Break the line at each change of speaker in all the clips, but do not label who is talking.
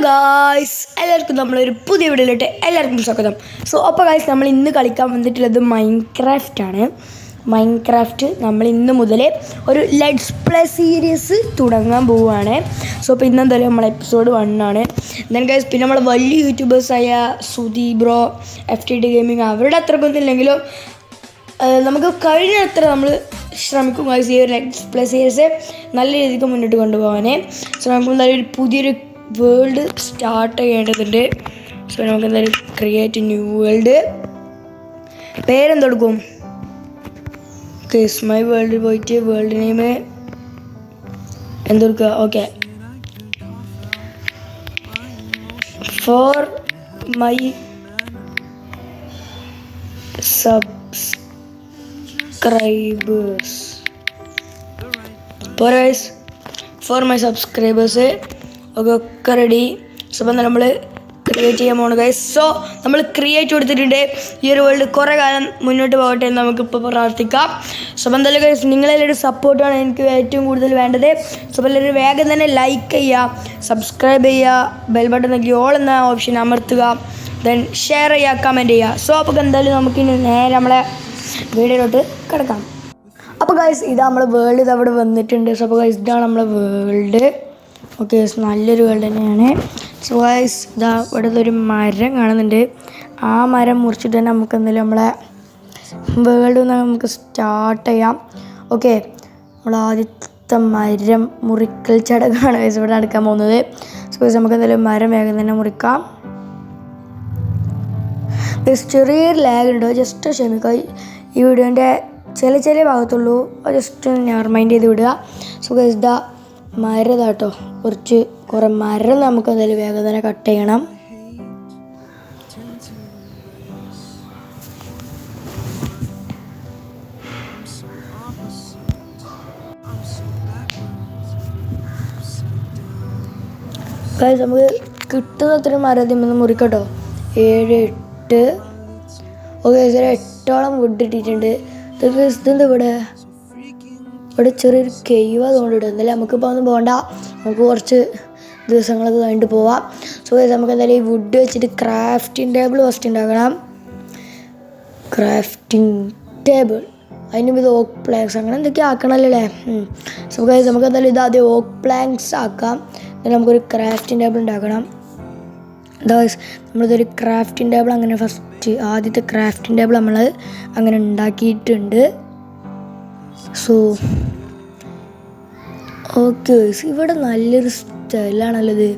Guys എല്ലാവർക്കും നമ്മളൊരു പുതിയ വീഡിയോയിലോട്ട് എല്ലാവർക്കും സ്വാഗതം. അപ്പോൾ ഗായ്സ് നമ്മൾ ഇന്ന് കളിക്കാൻ വന്നിട്ടുള്ളത് മൈൻക്രാഫ്റ്റ് നമ്മൾ ഇന്ന് മുതൽ ഒരു ലെറ്റ്സ് പ്ലേ സീരീസ് തുടങ്ങാൻ പോവുകയാണ്. അപ്പോൾ ഇന്നെന്തായാലും നമ്മൾ എപ്പിസോഡ് 1 ആണ്. ദെൻ ഗായ്സ് പിന്നെ നമ്മൾ വലിയ യൂട്യൂബേഴ്സായ സുധി ബ്രോ, FTD ഗെയിമിങ് അവരുടെ അത്രക്കൊന്നും ഇല്ലെങ്കിലും നമുക്ക് കഴിഞ്ഞത്ര നമ്മൾ ശ്രമിക്കും ഗായ്സ് ഈ ഒരു ലെറ്റ്സ് പ്ലേ സീരീസ് നല്ല രീതിക്ക് മുന്നോട്ട് കൊണ്ടുപോകാൻ. നമുക്ക് എന്തായാലും ഒരു പുതിയൊരു വേൾഡ് സ്റ്റാർട്ട് ചെയ്യേണ്ടതുണ്ട്. സോ നമുക്ക് എന്തായാലും ക്രിയേറ്റ് ന്യൂ വേൾഡ്. പേരെന്തെടുക്കും? കേസ് മൈ വേൾഡ് പോയിട്ട് വേൾഡ് നെയിം എന്തെടുക്കുക? Okay, for my subscribers. For my subscribers ഒക്കെ റെഡി. സോ അപ്പം നമ്മൾ ക്രിയേറ്റ് ചെയ്യാൻ പോകണം ഗൈസ്. സോ നമ്മൾ ക്രിയേറ്റ് കൊടുത്തിട്ടുണ്ട്. ഈ ഒരു വേൾഡ് കുറേ കാലം മുന്നോട്ട് പോകട്ടെ എന്ന് നമുക്കിപ്പോൾ പ്രാർത്ഥിക്കാം. സോ അപ്പം എന്തായാലും ഗൈസ് നിങ്ങളെല്ലാവരും സപ്പോർട്ടാണ് എനിക്ക് ഏറ്റവും കൂടുതൽ വേണ്ടത്. സോ അപ്പം എല്ലാവരും വേഗം തന്നെ ലൈക്ക് ചെയ്യുക, സബ്സ്ക്രൈബ് ചെയ്യുക, ബെൽ ബട്ടൺ നോക്കി ഓൾ എന്ന ഓപ്ഷൻ അമർത്തുക, ദെൻ ഷെയർ ചെയ്യുക, കമൻറ്റ് ചെയ്യുക. സോ അപ്പോൾ എന്തായാലും നമുക്കിനി നേരെ നമ്മളെ വീഡിയോയിലോട്ട് കിടക്കാം. അപ്പോൾ ഗൈസ് ഇതാ നമ്മളെ വേൾഡ് ഇത് അവിടെ വന്നിട്ടുണ്ട്. സോ അപ്പോൾ ഗൈസ് ഇതാണ് നമ്മളെ വേൾഡ്. ഓക്കെ, നല്ലൊരു വേൾഡ് തന്നെയാണ്. സോ ഗൈസ് ഇതാ ഇവിടെ ഒരു മരം കാണുന്നുണ്ട്. ആ മരം മുറിച്ചിട്ട് തന്നെ നമുക്ക് എന്തായാലും നമ്മളെ വേൾഡ് നമുക്ക് സ്റ്റാർട്ട് ചെയ്യാം. ഓക്കെ, നമ്മൾ ആദ്യത്തെ മരം മുറിക്കൽ ചടങ്ങാണ് ഗൈസ് ഇവിടെ നടക്കാൻ പോകുന്നത്. സോ ഗൈസ് നമുക്ക് എന്തായാലും മരം വേഗം തന്നെ മുറിക്കാം. ഗൈസ് ചെറിയൊരു ലാഗ് ഉണ്ടോ, ജസ്റ്റ് ക്ഷമിക്കുക. ഈ വീഡിയോൻ്റെ ചില ഭാഗത്തുള്ളൂ, അത് ജസ്റ്റ് ഞാൻ റിമൈൻഡ് ചെയ്ത് വിടുക. സോ ഗൈസ് ഇതാ മരം ഇതാട്ടോ, കുറേ മരം നമുക്ക് എന്തായാലും വേഗം തന്നെ കട്ട് ചെയ്യണം. ഗൈസ് നമുക്ക് കിട്ടുന്ന അത്രയും മരം അതിൽ മുറിക്കട്ടോ. 7, 8. ഓക്കെ, 8ഓളം വുഡ് ഇട്ടിട്ടുണ്ട്. ഇതെന്താ ഇവിടെ ചെറിയൊരു കെയ്വ് അതുകൊണ്ടിട്ട് എന്തായാലും നമുക്കിപ്പോൾ ഒന്നും പോകണ്ട, നമുക്ക് കുറച്ച് ദിവസങ്ങളൊക്കെ കഴിഞ്ഞിട്ട് പോവാം. സോ നമുക്ക് എന്തായാലും ഈ വുഡ് വെച്ചിട്ട് ക്രാഫ്റ്റിംഗ് ടേബിൾ ഫസ്റ്റ് ഉണ്ടാക്കണം. ക്രാഫ്റ്റിംഗ് ടേബിൾ അതിന് ഇത് ഓക്ക് പ്ലാങ്ക്സ് അങ്ങനെ എന്തൊക്കെ ആക്കണമല്ലേ. സോ നമുക്ക് എന്തായാലും ഇത് ആദ്യം ഓക്ക് പ്ലാങ്ക്സ് ആക്കാം. എന്നിട്ട് നമുക്കൊരു ക്രാഫ്റ്റിംഗ് ടേബിൾ ഉണ്ടാക്കണം. നമ്മളിതൊരു ക്രാഫ്റ്റിംഗ് ടേബിൾ അങ്ങനെ ഫസ്റ്റ് ആദ്യത്തെ ക്രാഫ്റ്റിംഗ് ടേബിൾ നമ്മൾ അങ്ങനെ ഉണ്ടാക്കിയിട്ടുണ്ട്. സോ ഓക്കെ, ഇവിടെ നല്ലൊരു സ്റ്റൈലാണുള്ളത്.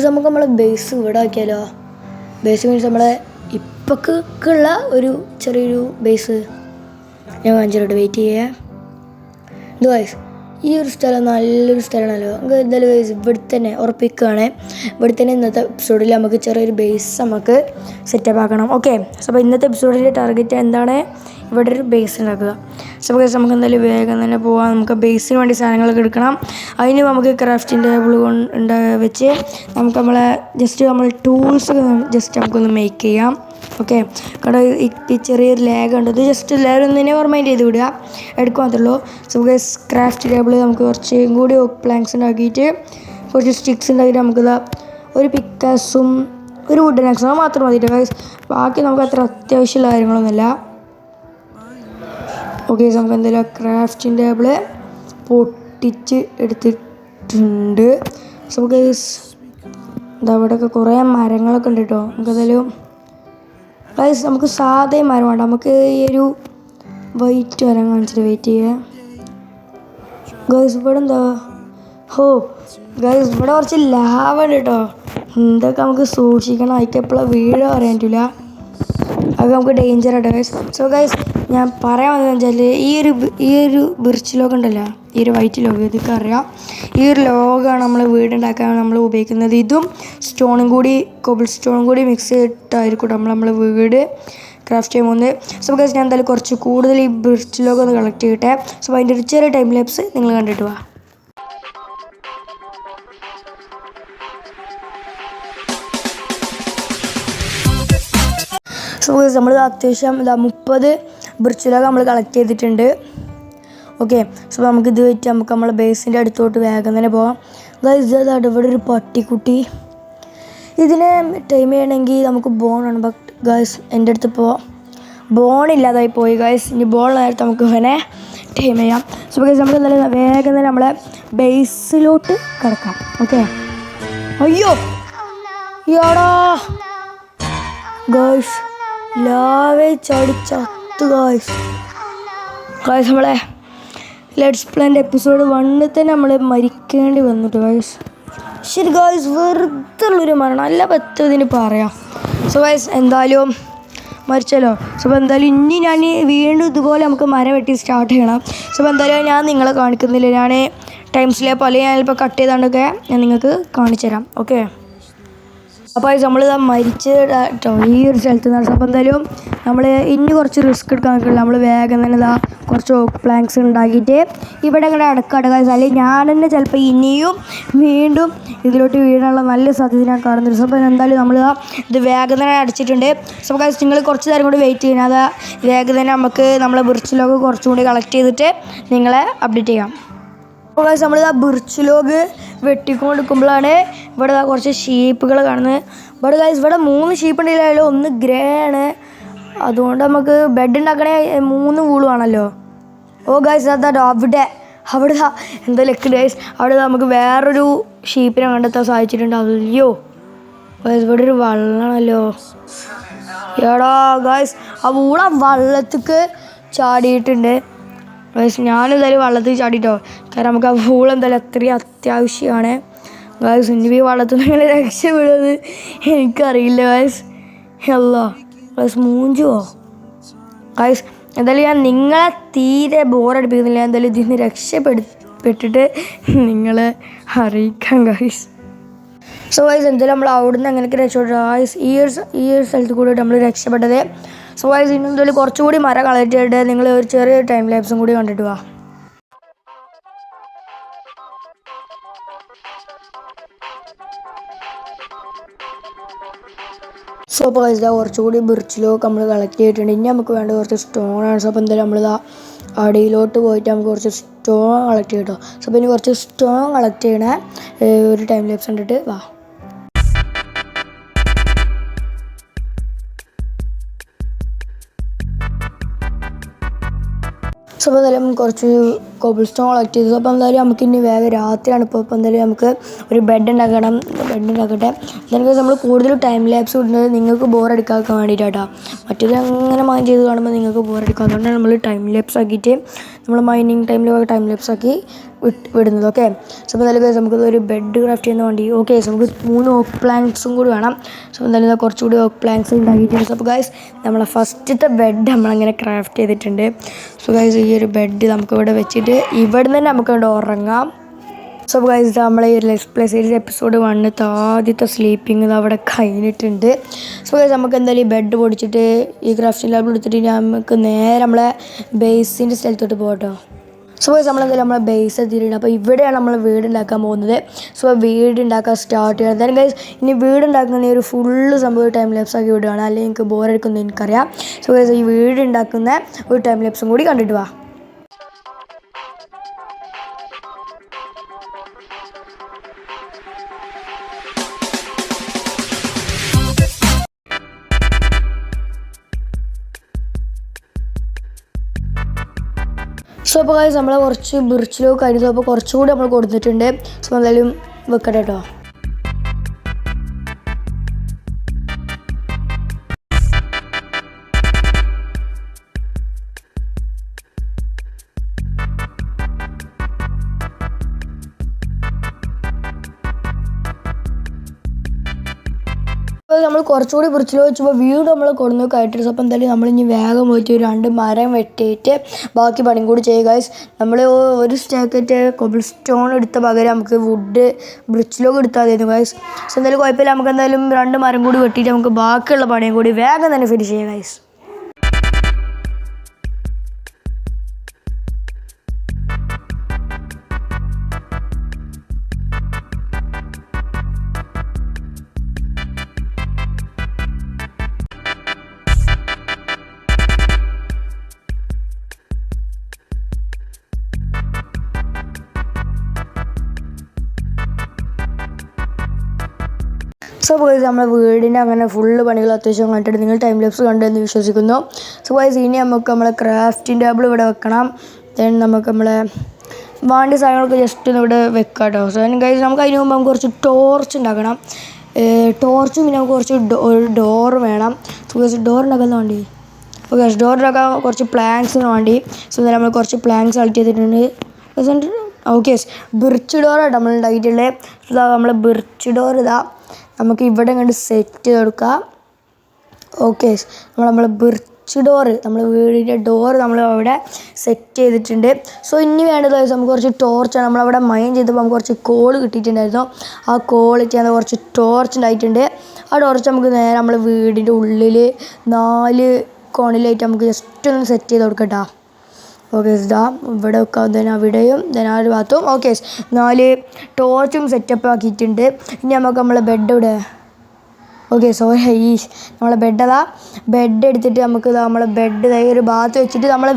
നമുക്ക് നമ്മളെ ബേസ് ഇവിടെ ആക്കിയാലോ. ബേസ് മീൻസ് നമ്മളെ ഇപ്പൊക്കുള്ള ഒരു ചെറിയൊരു ബേസ് ഞാൻ കാണിച്ചിട്ട് വെയിറ്റ് ചെയ്യാം. ഇത് വൈസ് ഈ ഒരു സ്ഥലം നല്ലൊരു സ്ഥലമാണല്ലോ. നമുക്ക് എന്തായാലും വൈസ് ഇവിടെ തന്നെ ഉറപ്പിക്കുകയാണ്. ഇവിടെ തന്നെ ഇന്നത്തെ എപ്പിസോഡിൽ നമുക്ക് ചെറിയൊരു ബേസ് നമുക്ക് സെറ്റപ്പ് ആക്കണം. ഓക്കെ, സോ അപ്പോൾ ഇന്നത്തെ എപ്പിസോഡിൻ്റെ ടാർഗറ്റ് എന്താണ്? ഇവിടെ ഒരു ബേസ് ഉണ്ടാക്കുക. സോ നമുക്ക് എന്തായാലും വേഗം തന്നെ പോകാം. നമുക്ക് ബേസിന് വേണ്ടി സാധനങ്ങളൊക്കെ എടുക്കണം. അതിന് നമുക്ക് ക്രാഫ്റ്റിംഗ് ടേബിൾ കൊണ്ട് വെച്ച് നമുക്ക് നമ്മൾ ടൂൾസൊക്കെ ജസ്റ്റ് നമുക്കൊന്ന് മേക്ക് ചെയ്യാം. ഓക്കെ, കാരണം ഈ ചെറിയൊരു ലാഗ് ഉണ്ട്, ഇത് ജസ്റ്റ് എല്ലാവരും ഒന്നിനെ റിമൈൻഡ് ചെയ്ത് വിടുക, എടുക്കുക മാത്രമേ ഉള്ളൂ. സോ ക്രാഫ്റ്റ് ടേബിൾ നമുക്ക് കുറച്ചും കൂടി പ്ലാങ്ക്സ് ഉണ്ടാക്കിയിട്ട് കുറച്ച് സ്റ്റിക്സ് ഉണ്ടാക്കിയിട്ട് നമുക്കിതാ ഒരു പിക്കാസും ഒരു വുഡൻ ആക്സും മാത്രം മതിയിട്ട് ഗൈസ്. ബാക്കി നമുക്ക് അത്ര അത്യാവശ്യമുള്ള കാര്യങ്ങളൊന്നുമില്ല. ഓക്കെ, നമുക്ക് എന്തെങ്കിലും ക്രാഫ്റ്റിംഗ് ടേബിൾ പൊട്ടിച്ച് എടുത്തിട്ടുണ്ട്. സോ ഗൈസ് ഇതാ ഇവിടെയൊക്കെ കുറേ മരങ്ങളൊക്കെ ഉണ്ട് കേട്ടോ. നമുക്കെന്തായാലും ഗൈസ് നമുക്ക് സാധാ മരം വേണ്ട, നമുക്ക് ഈ ഒരു വൈറ്റ് മരം കാണിച്ചിട്ട് വെയിറ്റ് ചെയ്യുക. ഗൈസ് ഇവിടെ എന്താ, ഗൈസ് ഇവിടെ കുറച്ച് ലാഭ ഉണ്ട് കേട്ടോ. ഇതൊക്കെ നമുക്ക് സൂക്ഷിക്കണം, അതിക്ക് എപ്പോഴാണ് വീഴ പറയാൻ പറ്റില്ല, അതൊക്കെ നമുക്ക് ഡേഞ്ചർ ആട്ടോ ഗൈസ്. സോ ഗൈസ് ഞാൻ പറയാൻ വന്നതെന്ന് വെച്ചാൽ ഈ ഒരു വിർച്ച് ലോഗ് ഉണ്ടല്ലോ, ഈ ഒരു വൈറ്റ് ലോഗ്, ഇതൊക്കെ അറിയാം. ഈ ഒരു ലോഗാണ് നമ്മൾ വീടുണ്ടാക്കാൻ നമ്മൾ ഉപയോഗിക്കുന്നത്. ഇതും സ്റ്റോണും കൂടി കോബിൾ സ്റ്റോണും കൂടി മിക്സ് ചെയ്തിട്ടായിരിക്കും നമ്മൾ വീട് ക്രാഫ്റ്റ് ചെയ്യാൻ പോകുന്നത്. സോ ഗൈസ് ഞാൻ എന്തായാലും കുറച്ച് കൂടുതൽ ഈ വിർച്ച് ലോഗ് ഒന്ന് കളക്ട് ചെയ്യട്ടെ. സോ അതിൻ്റെ ഒരു ചെറിയ ടൈം ലാപ്സ് നിങ്ങൾ കണ്ടിട്ട് വാ. സോ നമ്മൾ അത്യാവശ്യം 30 വിർച്വലൊക്കെ നമ്മൾ കളക്ട് ചെയ്തിട്ടുണ്ട്. ഓക്കെ, സോ നമുക്കിത് വെച്ച് നമുക്ക് നമ്മളെ ബേസിൻ്റെ അടുത്തോട്ട് വേഗം തന്നെ പോകാം. ഗൈസ് ഇവിടെ ഒരു പട്ടിക്കുട്ടി ഇതിനെ ടൈം ചെയ്യണമെങ്കിൽ നമുക്ക് ബോണാണ്. ബട്ട് ഗൈസ് എൻ്റെ അടുത്ത് ഇപ്പോൾ ബോണില്ലാതായി പോയി ഗൈസ്. ഇനി ബോൾ നേരത്തെ നമുക്ക് ഇവനെ ടൈം ചെയ്യാം. സോ ഗൈസ് നമുക്ക് എന്തായാലും വേഗം തന്നെ നമ്മളെ ബേസിലോട്ട് കിടക്കാം. ഓക്കെ. അയ്യോ യാടാ ഗൈസ് ലാവേ ചടിച്ചത്ത് ഗൈസ്. ഗൈസ് നമ്മളെ ലെറ്റ്സ് പ്ലേൻ്റെ എപ്പിസോഡ് 1 തന്നെ നമ്മൾ മരിക്കേണ്ടി വന്നിട്ട് ഗൈസ്. ശരി ഗൈസ് വെറുതെ ഉള്ളൊരു മരണം അല്ല പറ്റതിന് പറയാം. സോ ഗൈസ് എന്തായാലും മരിച്ചല്ലോ. സോ അപ്പോൾ എന്തായാലും ഇനി ഞാൻ വീണ്ടും ഇതുപോലെ നമുക്ക് മരം വെട്ടി സ്റ്റാർട്ട് ചെയ്യണം. സോ അപ്പോൾ എന്തായാലും ഞാൻ നിങ്ങളെ കാണിക്കുന്നില്ല. ഞാൻ ടൈം സ്ലേപ്പ് അല്ലെങ്കിൽ ഞാനിപ്പോൾ കട്ട് ചെയ്താണ്ടൊക്കെ ഞാൻ നിങ്ങൾക്ക് കാണിച്ചു തരാം. ഓക്കെ. അപ്പോൾ നമ്മളിതാ മരിച്ച് ഈ ഒരു സ്ഥലത്ത് നടത്തും. അപ്പോൾ എന്തായാലും നമ്മൾ ഇനി കുറച്ച് റിസ്ക് എടുക്കാൻ നിൽക്കില്ല. നമ്മൾ വേഗം തന്നെ ഇതാ കുറച്ച് പ്ലാങ്ക്സ് ഉണ്ടാക്കിയിട്ട് ഇവിടെ ഇങ്ങനെ അടക്കടക്കുക. അല്ലെങ്കിൽ ഞാൻ തന്നെ ചിലപ്പോൾ ഇനിയും വീണ്ടും ഇതിലോട്ട് വീഴാനുള്ള നല്ല സാധ്യത ഞാൻ കാണുന്നുണ്ട്. അപ്പോൾ എന്തായാലും നമ്മൾ ഇത് വേഗം തന്നെ അടച്ചിട്ടുണ്ട്. സോ ഗൈസ് നിങ്ങൾ കുറച്ച് നേരം കൂടി വെയിറ്റ് ചെയ്യണം. അത് വേഗം തന്നെ നമുക്ക് നമ്മളെ ബിർച്ചിലോഗ് കുറച്ചും കൂടി കളക്ട് ചെയ്തിട്ട് നിങ്ങളെ അപ്ഡേറ്റ് ചെയ്യാം. അപ്പോൾ ഗൈസ് നമ്മളിതാ ബിർച്ചിലോഗ് വെട്ടിക്കൊണ്ടിരിക്കുമ്പോഴാണ് ഇവിടെ കുറച്ച് ഷീപ്പുകൾ കാണുന്നത്. ഇവിടെ ഗൈസ് ഇവിടെ 3 ഷീപ്പ് ഉണ്ടെങ്കിലും 1 ഗ്രേ ആണ്. അതുകൊണ്ട് നമുക്ക് ബെഡ് ഉണ്ടാക്കണേ 3 വൂളുവാണല്ലോ. ഓ ഗൈസ് അതാ അവിടെ എന്താ ലക്ക് ഗൈസ്. അവിടെ നമുക്ക് വേറൊരു ഷീപ്പിനെ കണ്ടെത്താൻ സാധിച്ചിട്ടുണ്ട്. അയ്യോ ഗൈസ് ഇവിടെ ഒരു വള്ളമാണല്ലോ. എടാ ഗൈസ് ആ വൂള വള്ളത്തേക്ക് ചാടിയിട്ടുണ്ട് ഗൈസ്. ഞാനെന്തായാലും വള്ളത്തിൽ ചാടിയിട്ടോ. കാരണം നമുക്ക് ആ വൂൾ എന്തായാലും അത്രയും അത്യാവശ്യമാണ് ഗൈസ്. ഇനി ഈ വള്ളത്തിൽ നിന്ന് ഇങ്ങനെ രക്ഷപ്പെടുന്നത് എനിക്കറിയില്ല ഗൈസ്. അല്ലോ ഗൈസ് മൂഞ്ചുവോ ഗൈസ്. എന്തായാലും ഞാൻ നിങ്ങളെ തീരെ ബോറടിപ്പിക്കുന്നില്ല. എന്തായാലും ഇതിൽ നിന്ന് രക്ഷപ്പെട്ടിട്ട് നിങ്ങളെ അറിയിക്കാം ഗൈസ്. സോ ഗൈസ് എന്തായാലും നമ്മൾ അവിടുന്ന് അങ്ങനെയൊക്കെ രക്ഷപ്പെട്ടു ഗൈസ്. ഈ ഒരു സ്ഥലത്ത് കൂടി നമ്മൾ രക്ഷപ്പെട്ടത്. സോ ഗൈസ് ഇനി എന്തായാലും കുറച്ചുകൂടി മരം കളക്ട് ചെയ്തിട്ട് നിങ്ങൾ ഒരു ചെറിയ ടൈം ലാപ്സും കൂടി കണ്ടിട്ട് വാ. സോ അപ്പോൾ ഗൈസ് കുറച്ചുകൂടി ബിർച്ചിലോക്ക് നമ്മൾ കളക്ട് ചെയ്തിട്ടുണ്ട്. ഇനി നമുക്ക് വേണ്ട കുറച്ച് സ്റ്റോണാണ്. സോ അപ്പോൾ എന്തായാലും നമ്മളിതാ അടിയിലോട്ട് പോയിട്ട് നമുക്ക് കുറച്ച് സ്റ്റോൺ കളക്ട് ചെയ്യട്ടോ. സോ അപ്പോൾ ഇനി കുറച്ച് സ്റ്റോൺ കളക്ട് ചെയ്യണേ ഒരു ടൈം ലാപ്സ് കണ്ടിട്ട് വാ. സോ അപ്പോൾ എന്തായാലും കുറച്ച് കോബിൾ സ്റ്റോൺ കളക്ട് ചെയ്തു. അപ്പോൾ എന്തായാലും നമുക്ക് ഇനി വേഗം രാത്രിയാണ് ഇപ്പോൾ. അപ്പോൾ എന്തായാലും നമുക്ക് ഒരു ബെഡ് ഉണ്ടാക്കട്ടെ. എന്തായാലും നമ്മൾ കൂടുതൽ ടൈം ലാപ്സ് ഇടുന്നത് നിങ്ങൾക്ക് ബോറടിക്കാക്കാൻ വേണ്ടിയിട്ടാട്ടോ. മറ്റേത് അങ്ങനെ മൈൻ ചെയ്ത് കാണുമ്പോൾ നിങ്ങൾക്ക് ബോറടിക്കും. അതുകൊണ്ടാണ് നമ്മൾ ടൈം ലാപ്സ് ആക്കിയിട്ട് നമ്മൾ മൈനിങ് ടൈമിൽ ടൈം ലാപ്സ് ആക്കി വിടുന്നത്. ഓക്കെ. സോ അപ്പോൾ എന്തായാലും നമുക്ക് ഒരു ബെഡ് ക്രാഫ്റ്റ് ചെയ്യുന്ന വേണ്ടി ഓക്കെ. സോ നമുക്ക് 3 ഓക്ക് പ്ലാങ്ക്സും കൂടി വേണം. സോ എന്തായാലും കുറച്ചുകൂടി ഓക്ക് പ്ലാങ്ക്സ് ഉണ്ടാക്കിയിട്ടുണ്ട്. അപ്പോൾ ഗൈസ് നമ്മളെ ഫസ്റ്റത്തെ ബെഡ് നമ്മളങ്ങനെ ക്രാഫ്റ്റ് ചെയ്തിട്ടുണ്ട്. സോ ഗൈസ് ഈ ഒരു ബെഡ് നമുക്കിവിടെ വെച്ചിട്ട് ഇവിടെ നിന്ന് തന്നെ നമുക്ക് അവിടെ ഉറങ്ങാം. സോ ഗൈസ് നമ്മളെ ഈ ലെറ്റ്സ് പ്ലേ സീരീസ് എപ്പിസോഡ് 1 ആദ്യത്തെ സ്ലീപ്പിംഗ് അവിടെ കഴിഞ്ഞിട്ടുണ്ട്. സോ ഗൈസ് നമുക്ക് എന്തായാലും ഈ ബെഡ് പൊടിച്ചിട്ട് ഈ ക്രാഫ്റ്റിംഗ് ലാബിൽ എടുത്തിട്ട് നമുക്ക് നേരെ നമ്മളെ ബേസിൻ്റെ സ്ഥലത്തോട്ട് പോകട്ടോ. സോ ഗൈസ് നമ്മളെന്തായാലും നമ്മളെ ബേസ് എത്തിയിട്ടുണ്ട്. അപ്പോൾ ഇവിടെയാണ് നമ്മൾ വീട് ഉണ്ടാക്കാൻ പോകുന്നത്. സോ വീട് ഉണ്ടാക്കാൻ സ്റ്റാർട്ട് ചെയ്യണം. എന്തായാലും ഗൈസ് ഇനി വീട് ഉണ്ടാക്കുന്ന ഒരു ഫുള്ള് സംഭവം ടൈം ലാപ്സ് ആക്കി വിടുകയാണ്. അല്ലെങ്കിൽ എനിക്ക് ബോറടിക്കുന്നത് എനിക്കറിയാം. സോ ഗൈസ് ഈ വീട് ഉണ്ടാക്കുന്ന ഒരു ടൈം ലാപ്സും കൂടി കണ്ടിട്ട് വാ. സോ അപ്പോൾ ഗൈസ് നമ്മളെ കുറച്ച് ബിർച്ചിലോക്ക് ആയിരുന്നു. അപ്പോൾ കുറച്ചുകൂടി നമ്മൾ കൊടുത്തിട്ടുണ്ട്. സോ എന്തായാലും വെക്കട്ടെ കേട്ടോ. അപ്പോൾ നമ്മൾ കുറച്ചുകൂടി ബിർച്ചിലോ വെച്ചപ്പോൾ വീട് നമ്മൾ കൊടുന്നു കയറ്റി. അപ്പോൾ എന്തായാലും നമ്മളിനി വേഗം പോയിട്ട് 2 മരം വെട്ടിയിട്ട് ബാക്കി പണിയും കൂടി ചെയ്യുക ഗൈസ്. നമ്മൾ ഒരു സ്റ്റേക്കറ്റ് കോബിൾ സ്റ്റോൺ എടുത്ത പകരം നമുക്ക് വുഡ് ബിർച്ചിലോക്ക് എടുത്താൽ മതിയായിരുന്നു ഗൈസ്. സോ എന്തായാലും കുഴപ്പമില്ല. നമുക്ക് എന്തായാലും 2 മരം കൂടി വെട്ടിയിട്ട് നമുക്ക് ബാക്കിയുള്ള പണിയും കൂടി വേഗം തന്നെ ഫിനിഷ് ചെയ്യുക ഗൈസ്. സോ സോ ഗൈസ് നമ്മുടെ വീടിൻ്റെ അങ്ങനെ ഫുള്ള് പണികൾ അത്യാവശ്യം കണ്ടിട്ട് നിങ്ങൾ ടൈം ലാപ്സ് കണ്ടെന്ന് വിശ്വസിക്കുന്നു. സോ ഗൈസ് ഇനി നമുക്ക് നമ്മളെ ക്രാഫ്റ്റിംഗ് ടേബിൾ ഇവിടെ വെക്കണം. ദെൻ നമുക്ക് നമ്മളെ വേണ്ട സാധനങ്ങളൊക്കെ ജസ്റ്റ് ഒന്ന് ഇവിടെ വെക്കാം കേട്ടോ. സോ ഗൈസ് നമുക്ക് അതിന് മുമ്പ് നമുക്ക് കുറച്ച് ടോർച്ച് ഉണ്ടാക്കണം. ടോർച്ചും പിന്നെ നമുക്ക് കുറച്ച് ഒരു ഡോർ വേണം. സോ ഗൈസ് ഡോർ ഉണ്ടാക്കാൻ വേണ്ടി ഡോർ ഉണ്ടാക്കാൻ കുറച്ച് പ്ലാങ്ക്സിന് വേണ്ടി നമ്മൾ കുറച്ച് പ്ലാങ്ക്സ് കളക്ട് ചെയ്തിട്ടുണ്ട്. ഓക്കെ ബിർച്ച് ഡോറാണ് നമ്മൾ ഉണ്ടാക്കിയിട്ടുള്ളത്. ഇതാ നമ്മൾ ബിർച്ച് ഡോർ നമുക്ക് ഇവിടെ കണ്ട് സെറ്റ് ചെയ്ത് കൊടുക്കാം. ഓക്കെ നമ്മൾ ബിർച്ച് ഡോറ് നമ്മൾ വീടിൻ്റെ ഡോറ് നമ്മൾ അവിടെ സെറ്റ് ചെയ്തിട്ടുണ്ട്. സോ ഇനി വേണ്ടത് നമുക്ക് കുറച്ച് ടോർച്ചാണ്. നമ്മളവിടെ മൈൻ ചെയ്തപ്പോൾ നമുക്ക് കുറച്ച് കോൾ കിട്ടിയിട്ടുണ്ടായിരുന്നു. ആ കോളിട്ട് ഞാൻ കുറച്ച് ടോർച്ച് ഉണ്ടായിട്ടുണ്ട്. ആ ടോർച്ച് നമുക്ക് നേരെ നമ്മൾ വീടിൻ്റെ ഉള്ളിൽ 4 കോണിലായിട്ട് നമുക്ക് ജസ്റ്റ് ഒന്ന് സെറ്റ് ചെയ്ത് കൊടുക്കട്ടോ. ഓക്കെ ഇതാ ഇവിടെ വെക്കാം. ദെൻ അവിടെയും ദെൻ ആ ഒരു ഭാഗത്തും. ഓക്കെ 4 ടോർച്ചും സെറ്റപ്പ് ആക്കിയിട്ടുണ്ട്. ഇനി നമുക്ക് നമ്മളെ ബെഡ് ഇവിടെ ഓക്കെ സോറി നമ്മളെ ബെഡ് എടുത്തിട്ട് നമുക്ക് നമ്മളെ ബെഡ് ഒരു ഭാഗത്ത് വെച്ചിട്ട് നമ്മളെ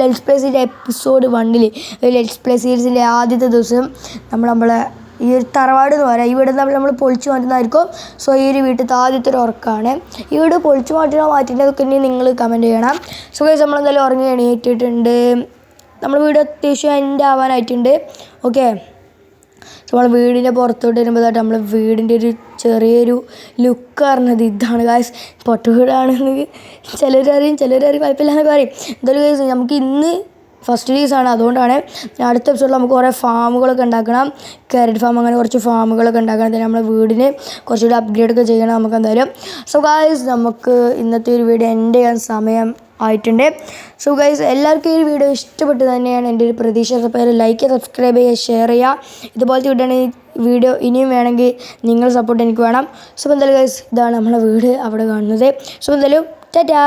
let's play series episode 1 let's play സീരീസിൻ്റെ ആദ്യത്തെ ദിവസം നമ്മളെ ഈ ഒരു തറവാട് എന്ന് പറയാം. ഈ വീട് നമ്മൾ പൊളിച്ചു മാറ്റുന്നതായിരിക്കും. സോ ഈ ഒരു വീട്ടിലത്തെ ആദ്യത്തെ ഒരു ഉറക്കമാണ്. ഈ വീട് പൊളിച്ചു മാറ്റിയതൊക്കെ ഇനി നിങ്ങൾ കമൻറ്റ് ചെയ്യണം. സോ ഗൈസ് നമ്മളെന്തായാലും ഉറങ്ങി എണീറ്റിട്ടുണ്ട്. നമ്മൾ വീട് അത്യാവശ്യം എൻഡ് ആവാനായിട്ടുണ്ട്. ഓക്കെ നമ്മൾ വീടിൻ്റെ പുറത്തോട്ട് വരുമ്പോഴായിട്ട് നമ്മൾ വീടിൻ്റെ ഒരു ചെറിയൊരു ലുക്ക് പറഞ്ഞത് ഇതാണ് ഗൈസ്. പൊട്ട വീടാണെന്ന് ചിലരറിയും കുഴപ്പമില്ലാന്നൊക്കെ പറയും. എന്തായാലും ഗൈസ് നമുക്ക് ഇന്ന് ഫസ്റ്റ് ഡേയ്സാണ്. അതുകൊണ്ടാണ് അടുത്ത എപ്പിസോഡിൽ നമുക്ക് കുറേ ഫാമുകളൊക്കെ ഉണ്ടാക്കണം. കാരറ്റ് ഫാം അങ്ങനെ കുറച്ച് ഫാമുകളൊക്കെ ഉണ്ടാക്കണം. then നമ്മുടെ വീടിന് കുറച്ചുകൂടി അപ്ഗ്രേഡൊക്കെ ചെയ്യണം നമുക്ക് എന്തായാലും. സോ ഗൈസ് നമുക്ക് ഇന്നത്തെ ഒരു വീഡിയോ എൻഡ് ചെയ്യാൻ സമയം ആയിട്ടുണ്ട്. സോ ഗൈസ് എല്ലാവർക്കും ഈ വീഡിയോ ഇഷ്ടപ്പെട്ടു തന്നെയാണ് എൻ്റെ ഒരു പ്രതീക്ഷ. പേര് ലൈക്ക് ചെയ്യുക, സബ്സ്ക്രൈബ് ചെയ്യുക, ഷെയർ ചെയ്യുക. ഇതുപോലത്തെ വീഡിയോ ഇനിയും വേണമെങ്കിൽ നിങ്ങൾ സപ്പോർട്ട് എനിക്ക് വേണം. സോ എന്തായാലും ഗൈസ് ഇതാണ് നമ്മളെ വീട് അവിടെ കാണുന്നത്. സോ എന്തായാലും ടാറ്റാ.